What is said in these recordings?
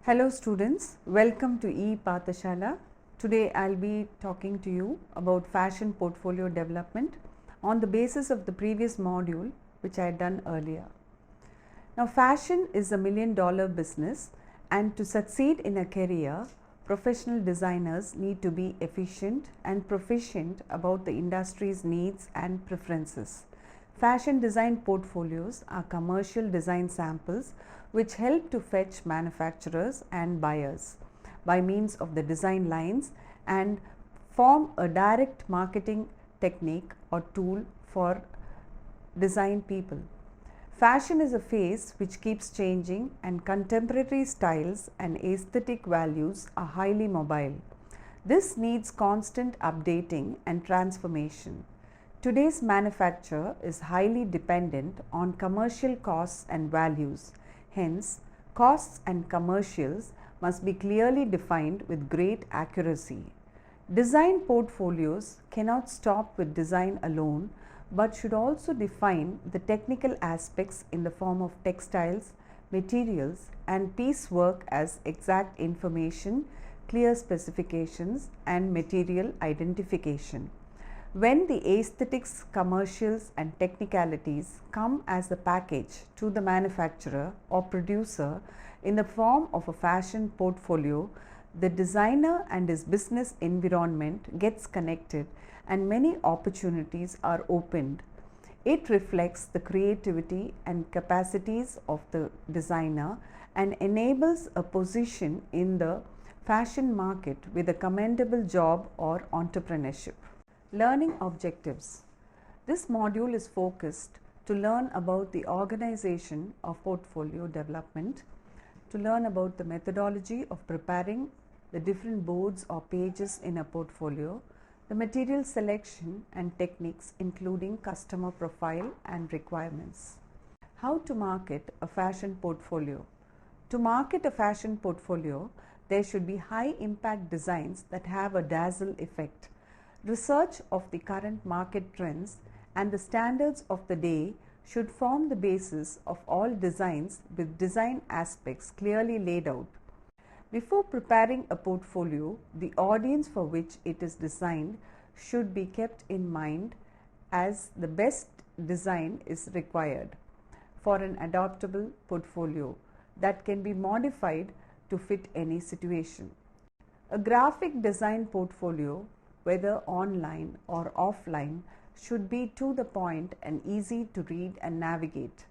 Hello students, welcome to E-Pathashala. Today I'll be talking to you about fashion portfolio development on the basis of the previous module which I had done earlier. Now fashion is $1 million business, and to succeed in a career, professional designers need to be efficient and proficient about the industry's needs and preferences. Fashion design portfolios are commercial design samples which help to fetch manufacturers and buyers by means of the design lines and form a direct marketing technique or tool for design people. Fashion is a phase which keeps changing, and contemporary styles and aesthetic values are highly mobile. This needs constant updating and transformation. Today's manufacture is highly dependent on commercial costs and values. Hence, costs and commercials must be clearly defined with great accuracy. Design portfolios cannot stop with design alone, but should also define the technical aspects in the form of textiles, materials, and piecework as exact information, clear specifications, and material identification. When the aesthetics, commercials, and technicalities come as a package to the manufacturer or producer in the form of a fashion portfolio, the designer and his business environment gets connected and many opportunities are opened. It reflects the creativity and capacities of the designer and enables a position in the fashion market with a commendable job or entrepreneurship. Learning objectives. This module is focused to learn about the organization of portfolio development, to learn about the methodology of preparing the different boards or pages in a portfolio, the material selection and techniques including customer profile and requirements. How to market a fashion portfolio. To market a fashion portfolio, there should be high impact designs that have a dazzle effect. Research of the current market trends and the standards of the day should form the basis of all designs with design aspects clearly laid out. Before preparing a portfolio, the audience for which it is designed should be kept in mind, as the best design is required for an adaptable portfolio that can be modified to fit any situation. A graphic design portfolio, whether online or offline, should be to the point and easy to read and navigate.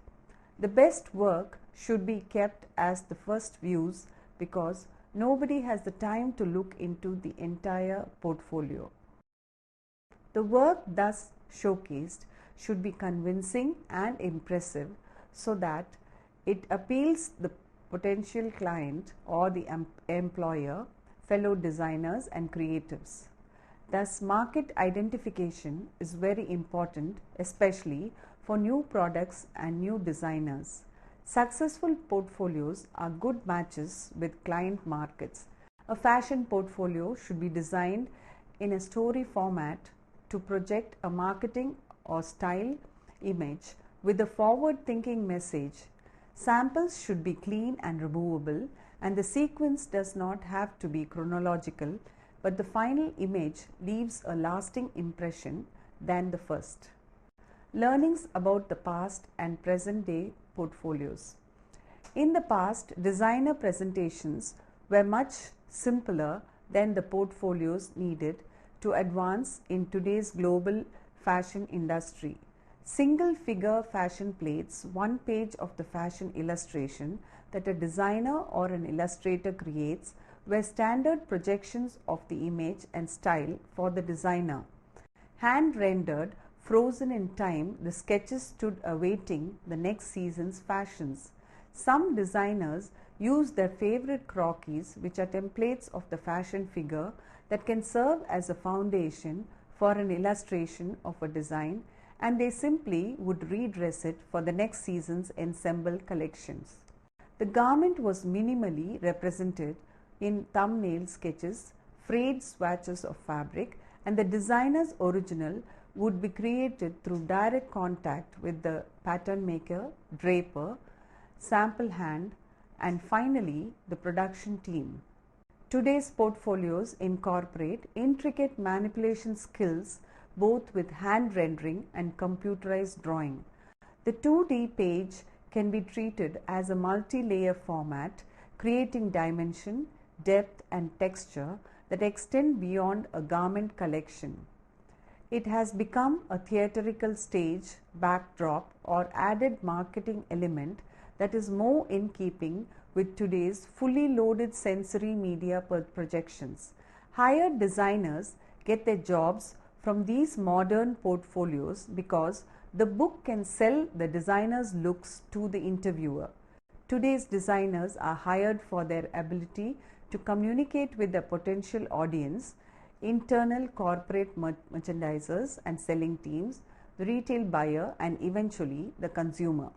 The best work should be kept as the first views, because nobody has the time to look into the entire portfolio. The work thus showcased should be convincing and impressive so that it appeals the potential client or the employer, fellow designers and creatives. Thus, market identification is very important, especially for new products and new designers. Successful portfolios are good matches with client markets. A fashion portfolio should be designed in a story format to project a marketing or style image with a forward-thinking message. Samples should be clean and removable, and the sequence does not have to be chronological, but the final image leaves a lasting impression than the first. Learnings about the past and present day portfolios. In the past, designer presentations were much simpler than the portfolios needed to advance in today's global fashion industry. Single figure fashion plates, one page of the fashion illustration that a designer or an illustrator creates, were standard projections of the image and style for the designer. Hand rendered, frozen in time, the sketches stood awaiting the next season's fashions. Some designers use their favorite croquis, which are templates of the fashion figure that can serve as a foundation for an illustration of a design, and they simply would redress it for the next season's ensemble collections. The garment was minimally represented in thumbnail sketches, frayed swatches of fabric, and the designer's original would be created through direct contact with the pattern maker, draper, sample hand, and finally the production team. Today's portfolios incorporate intricate manipulation skills both with hand rendering and computerized drawing. The 2D page can be treated as a multi-layer format, creating dimension, depth and texture that extend beyond a garment collection. It has become a theatrical stage, backdrop or added marketing element that is more in keeping with today's fully loaded sensory media projections. Hired designers get their jobs from these modern portfolios because the book can sell the designer's looks to the interviewer. Today's designers are hired for their ability to communicate with the potential audience, internal corporate merchandisers and selling teams, the retail buyer, and eventually the consumer.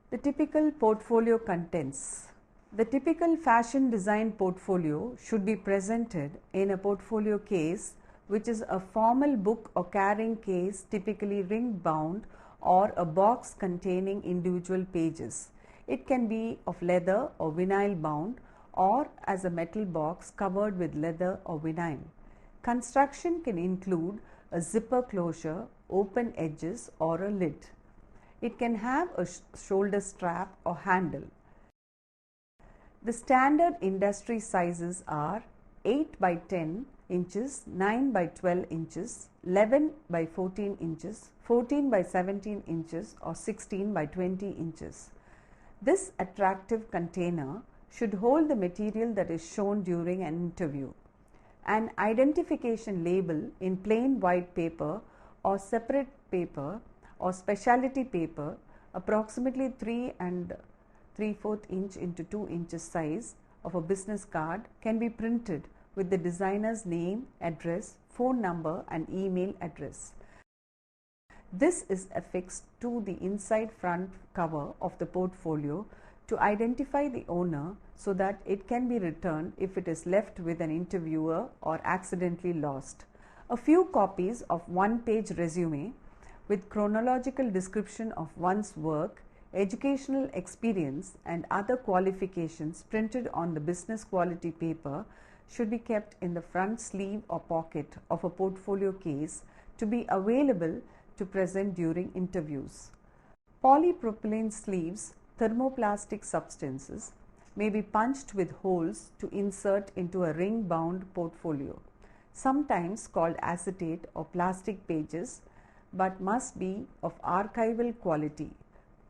The typical portfolio contents. The typical fashion design portfolio should be presented in a portfolio case, which is a formal book or carrying case, typically ring bound, or a box containing individual pages. It can be of leather or vinyl bound, or as a metal box covered with leather or vinyl. Construction can include a zipper closure, open edges, or a lid. It can have a shoulder strap or handle. The standard industry sizes are 8 by 10 inches, 9 by 12 inches, 11 by 14 inches, 14 by 17 inches, or 16 by 20 inches. This attractive container should hold the material that is shown during an interview. An identification label in plain white paper or separate paper or specialty paper, approximately 3 3/4 inch into 2 inches size of a business card, can be printed with the designer's name, address, phone number, and email address. This is affixed to the inside front cover of the portfolio to identify the owner so that it can be returned if it is left with an interviewer or accidentally lost. A few copies of one-page resume with chronological description of one's work, educational experience, and other qualifications printed on the business quality paper should be kept in the front sleeve or pocket of a portfolio case to be available to present during interviews. Polypropylene sleeves, thermoplastic substances, may be punched with holes to insert into a ring-bound portfolio, sometimes called acetate or plastic pages, but must be of archival quality.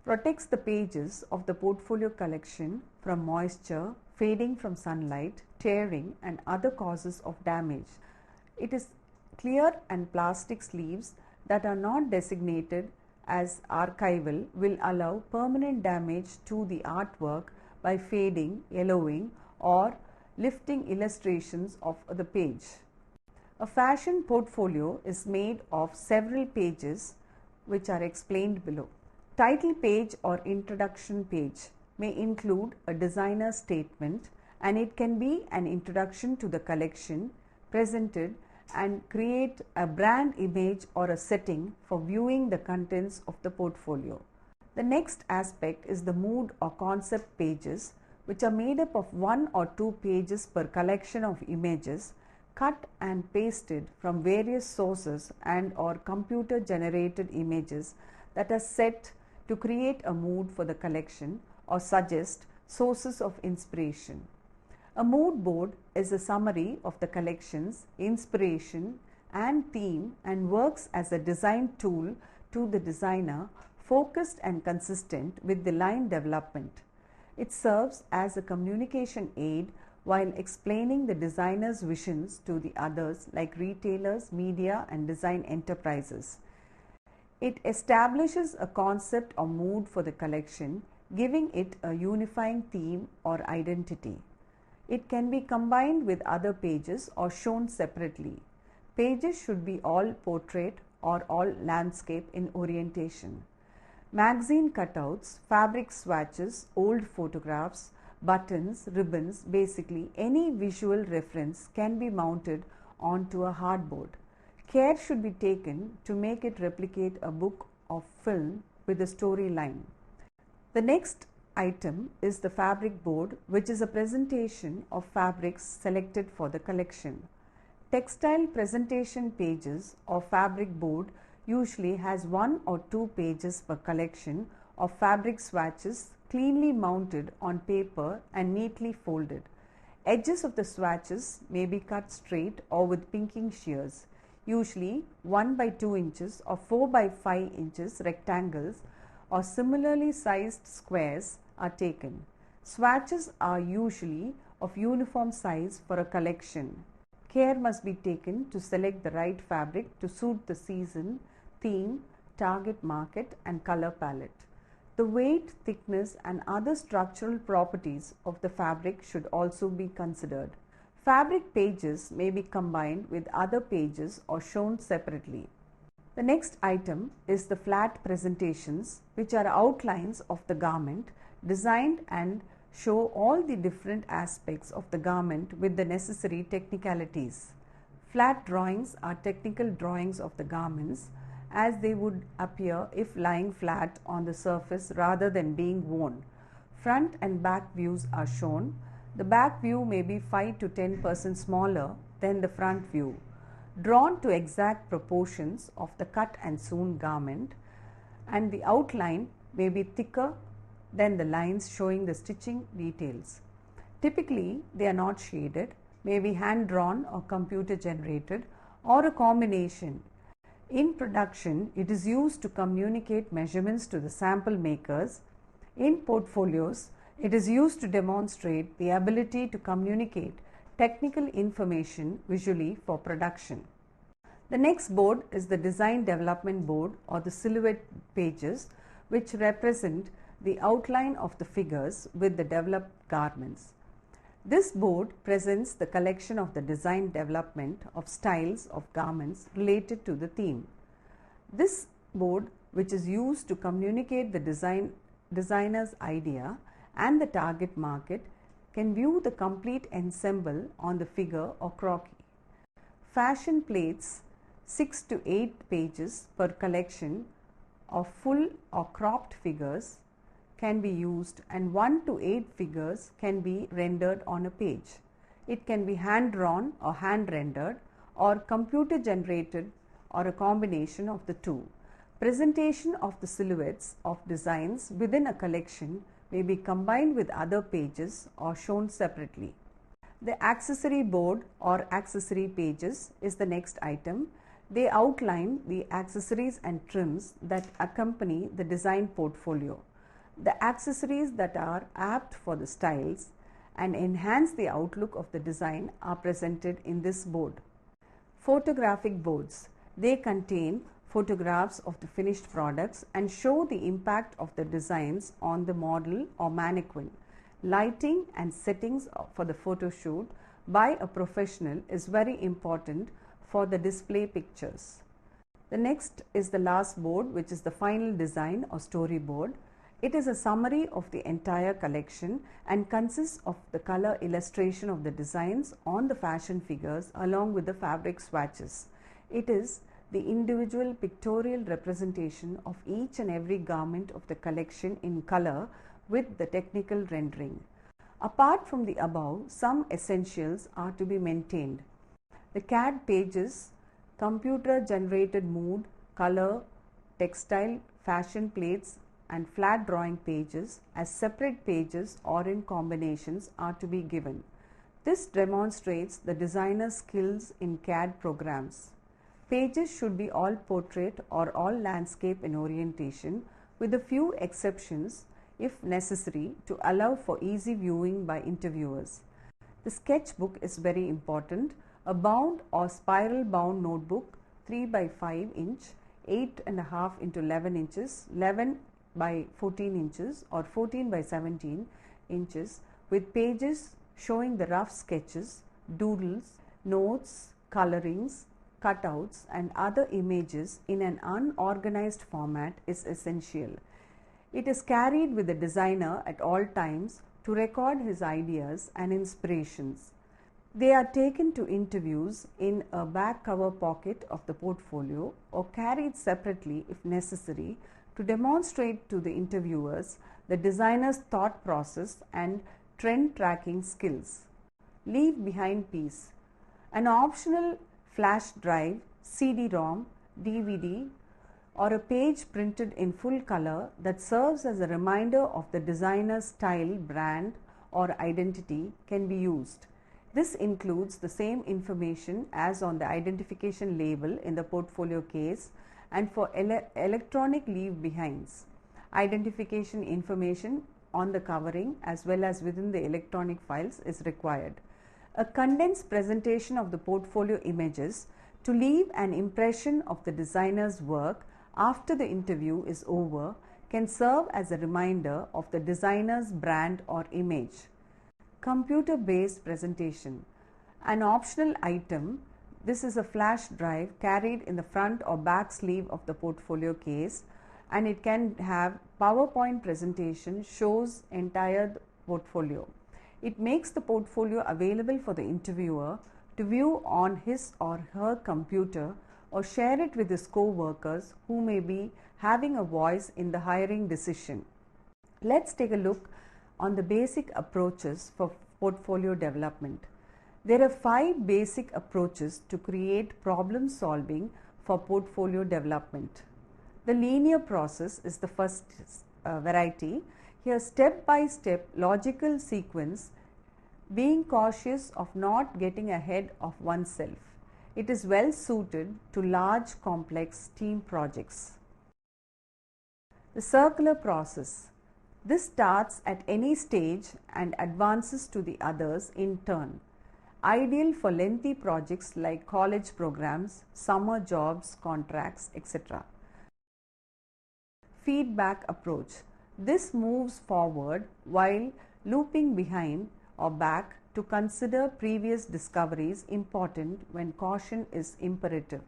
Protects the pages of the portfolio collection from moisture, fading from sunlight, tearing, and other causes of damage. It is clear and plastic sleeves that are not designated as archival will allow permanent damage to the artwork by fading, yellowing, or lifting illustrations of the page. A fashion portfolio is made of several pages which are explained below. Title page or introduction page may include a designer's statement, and it can be an introduction to the collection presented and create a brand image or a setting for viewing the contents of the portfolio. The next aspect is the mood or concept pages, which are made up of 1 or 2 pages per collection of images cut and pasted from various sources and or computer generated images that are set to create a mood for the collection or suggest sources of inspiration. A mood board is a summary of the collection's inspiration and theme and works as a design tool to the designer, focused and consistent with the line development. It serves as a communication aid while explaining the designer's visions to the others like retailers, media, and design enterprises. It establishes a concept or mood for the collection, giving it a unifying theme or identity. It can be combined with other pages or shown separately. Pages should be all portrait or all landscape in orientation. Magazine cutouts, fabric swatches, old photographs, buttons, ribbons, basically any visual reference can be mounted onto a hardboard. Care should be taken to make it replicate a book of film with a storyline. The next item is the fabric board, which is a presentation of fabrics selected for the collection. Textile presentation pages or fabric board usually has 1 or 2 pages per collection of fabric swatches cleanly mounted on paper and neatly folded. Edges of the swatches may be cut straight or with pinking shears. Usually 1 by 2 inches or 4 by 5 inches rectangles or similarly sized squares are taken. Swatches are usually of uniform size for a collection. Care must be taken to select the right fabric to suit the season, theme, target market and color palette. The weight, thickness and other structural properties of the fabric should also be considered. Fabric pages may be combined with other pages or shown separately. The next item is the flat presentations, which are outlines of the garment designed and show all the different aspects of the garment with the necessary technicalities. Flat drawings are technical drawings of the garments as they would appear if lying flat on the surface rather than being worn. Front and back views are shown. The back view may be 5 to 10% smaller than the front view, drawn to exact proportions of the cut and sewn garment, and the outline may be thicker than the lines showing the stitching details. Typically, they are not shaded, may be hand drawn or computer generated, or a combination. In production, it is used to communicate measurements to the sample makers. In portfolios, it is used to demonstrate the ability to communicate technical information visually for production. The next board is the design development board or the silhouette pages, which represent the outline of the figures with the developed garments. This board presents the collection of the design development of styles of garments related to the theme. This board, which is used to communicate the designer's idea and the target market, can view the complete ensemble on the figure or croquis. Fashion plates, 6 to 8 pages per collection of full or cropped figures can be used, and 1 to 8 figures can be rendered on a page. It can be hand drawn or hand rendered or computer generated or a combination of the two. Presentation of the silhouettes of designs within a collection may be combined with other pages or shown separately. The accessory board or accessory pages is the next item. They outline the accessories and trims that accompany the design portfolio. The accessories that are apt for the styles and enhance the outlook of the design are presented in this board. Photographic boards. They contain photographs of the finished products and show the impact of the designs on the model or mannequin. Lighting and settings for the photo shoot by a professional is very important for the display pictures. The next is the last board, which is the final design or storyboard. It is a summary of the entire collection and consists of the color illustration of the designs on the fashion figures along with the fabric swatches. It is the individual pictorial representation of each and every garment of the collection in color with the technical rendering. Apart from the above, some essentials are to be maintained. The CAD pages, computer generated mood, color, textile, fashion plates and flat drawing pages as separate pages or in combinations are to be given. This demonstrates the designer's skills in CAD programs. Pages should be all portrait or all landscape in orientation, with a few exceptions if necessary to allow for easy viewing by interviewers. The sketchbook is very important. A bound or spiral bound notebook 3 by 5 inch, 8.5 into 11 inches, 11 by 14 inches or 14 by 17 inches with pages showing the rough sketches, doodles, notes, colorings, cutouts and other images in an unorganized format is essential. It is carried with the designer at all times to record his ideas and inspirations. They are taken to interviews in a back cover pocket of the portfolio or carried separately if necessary to demonstrate to the interviewers the designer's thought process and trend tracking skills. Leave behind piece. An optional flash drive, CD-ROM, DVD, or a page printed in full color that serves as a reminder of the designer's style, brand, or identity can be used. This includes the same information as on the identification label in the portfolio case and for electronic leave behinds. Identification information on the covering as well as within the electronic files is required. A condensed presentation of the portfolio images to leave an impression of the designer's work after the interview is over can serve as a reminder of the designer's brand or image. Computer-based presentation. An optional item. This is a flash drive carried in the front or back sleeve of the portfolio case, and it can have PowerPoint presentation shows entire portfolio. It makes the portfolio available for the interviewer to view on his or her computer or share it with his co-workers who may be having a voice in the hiring decision. Let's take a look on the basic approaches for portfolio development. There are 5 basic approaches to create problem solving for portfolio development. The linear process is the first variety. Here, step by step logical sequence, being cautious of not getting ahead of oneself. It is well suited to large complex team projects. The circular process. This starts at any stage and advances to the others in turn. Ideal for lengthy projects like college programs, summer jobs, contracts, etc. Feedback approach. This moves forward while looping behind or back to consider previous discoveries important when caution is imperative.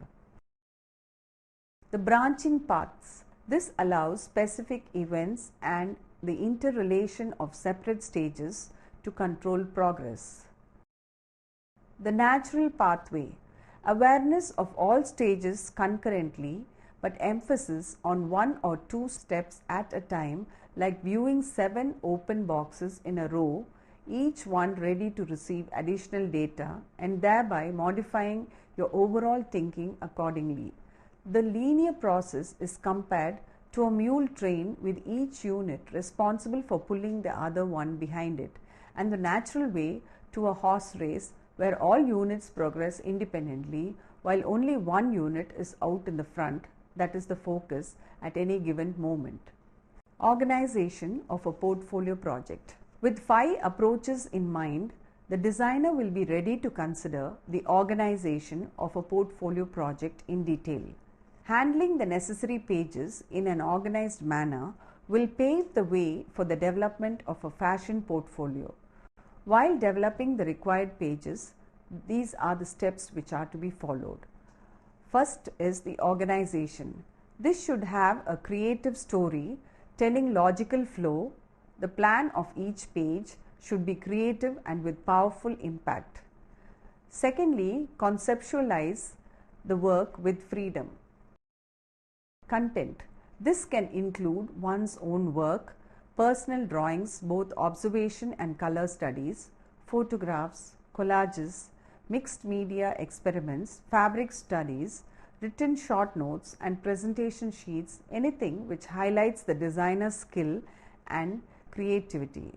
The branching paths. This allows specific events and the interrelation of separate stages to control progress. The natural pathway. Awareness of all stages concurrently, but emphasis on 1 or 2 steps at a time, like viewing 7 open boxes in a row, each one ready to receive additional data, and thereby modifying your overall thinking accordingly. The linear process is compared to a mule train with each unit responsible for pulling the other one behind it, and the natural way to a horse race where all units progress independently while only one unit is out in the front, that is the focus at any given moment. Organization of a portfolio project. With 5 approaches in mind, the designer will be ready to consider the organization of a portfolio project in detail. Handling the necessary pages in an organized manner will pave the way for the development of a fashion portfolio. While developing the required pages, these are the steps which are to be followed. First is the organization. This should have a creative story telling logical flow. The plan of each page should be creative and with powerful impact. Secondly, conceptualize the work with freedom. Content. This can include one's own work, personal drawings, both observation and color studies, photographs, collages, mixed media experiments, fabric studies, written short notes and presentation sheets, anything which highlights the designer's skill and creativity.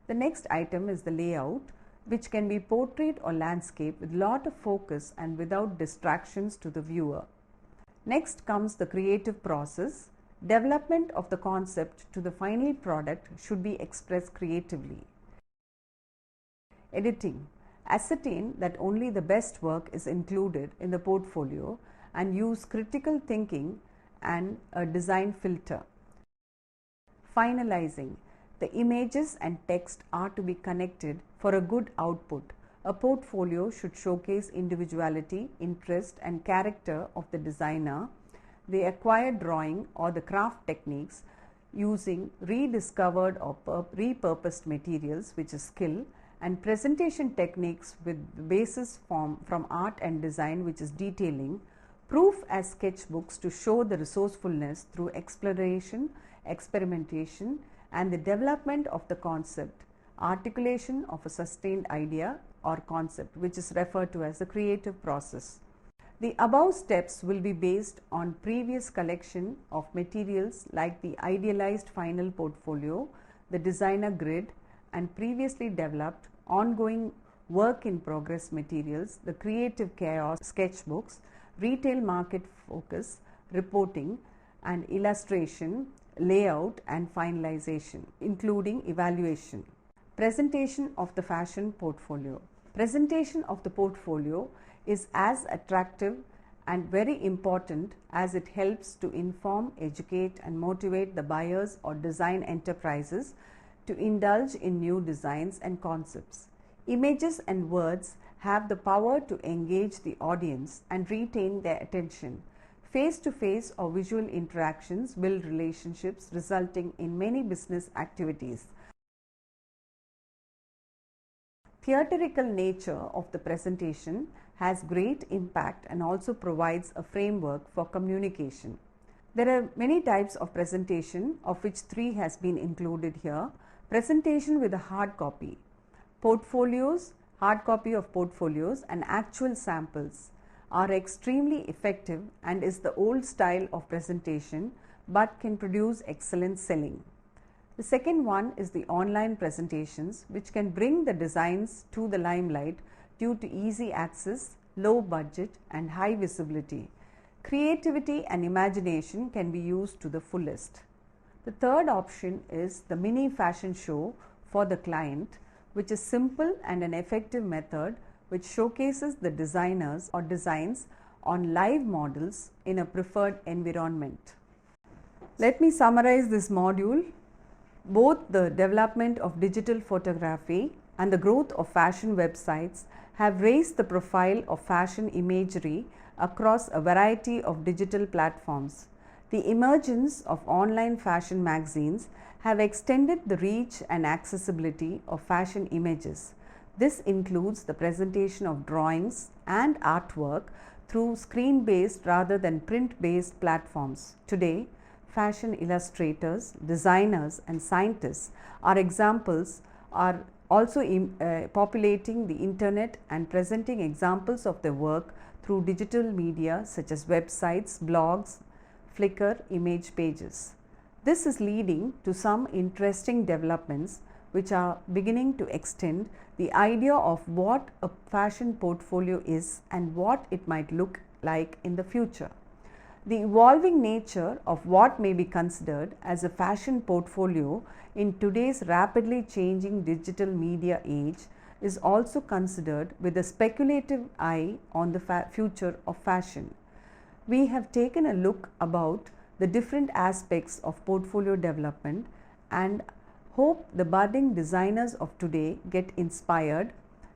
The next item is the layout, which can be portrait or landscape with lot of focus and without distractions to the viewer. Next comes the creative process. Development of the concept to the final product should be expressed creatively. Editing. Ascertain that only the best work is included in the portfolio and use critical thinking and a design filter. Finalizing. The images and text are to be connected for a good output. A portfolio should showcase individuality, interest and character of the designer, the acquired drawing or the craft techniques using rediscovered or repurposed materials, which is skill, and presentation techniques with the basis from art and design, which is detailing, Proof as sketchbooks to show the resourcefulness through exploration, experimentation, and the development of the concept, articulation of a sustained idea or concept, which is referred to as the creative process. The above steps will be based on previous collection of materials like the idealized final portfolio, the designer grid, and previously developed ongoing work in progress materials, the creative chaos sketchbooks, retail market focus, reporting and illustration, layout and finalization, including evaluation. Presentation of the fashion portfolio. Presentation of the portfolio is as attractive and very important as it helps to inform, educate and motivate the buyers or design enterprises to indulge in new designs and concepts. Images and words have the power to engage the audience and retain their attention. Face-to-face or visual interactions build relationships, resulting in many business activities. Theatrical nature of the presentation has great impact and also provides a framework for communication. There are many types of presentation, of which 3 has been included here. Presentation with a hard copy, portfolios, hard copy of portfolios and actual samples are extremely effective and is the old style of presentation but can produce excellent selling. The second one is the online presentations, which can bring the designs to the limelight due to easy access, low budget and high visibility. Creativity and imagination can be used to the fullest. The third option is the mini fashion show for the client, which is simple and an effective method which showcases the designers or designs on live models in a preferred environment. Let me summarize this module. Both the development of digital photography and the growth of fashion websites have raised the profile of fashion imagery across a variety of digital platforms. The emergence of online fashion magazines have extended the reach and accessibility of fashion images. This includes the presentation of drawings and artwork through screen-based rather than print-based platforms. Today, fashion illustrators, designers and scientists are also populating the internet and presenting examples of their work through digital media such as websites, blogs, Flickr, image pages. This is leading to some interesting developments which are beginning to extend the idea of what a fashion portfolio is and what it might look like in the future. The evolving nature of what may be considered as a fashion portfolio in today's rapidly changing digital media age is also considered with a speculative eye on the future of fashion. We have taken a look about the different aspects of portfolio development and hope the budding designers of today get inspired.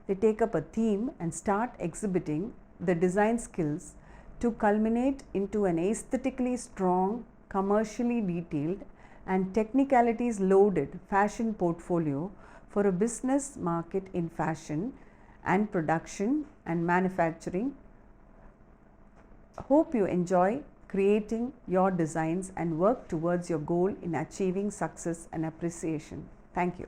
They take up a theme and start exhibiting the design skills to culminate into an aesthetically strong, commercially detailed and technicalities loaded fashion portfolio for a business market in fashion and production and manufacturing. Hope you enjoy creating your designs and work towards your goal in achieving success and appreciation. Thank you.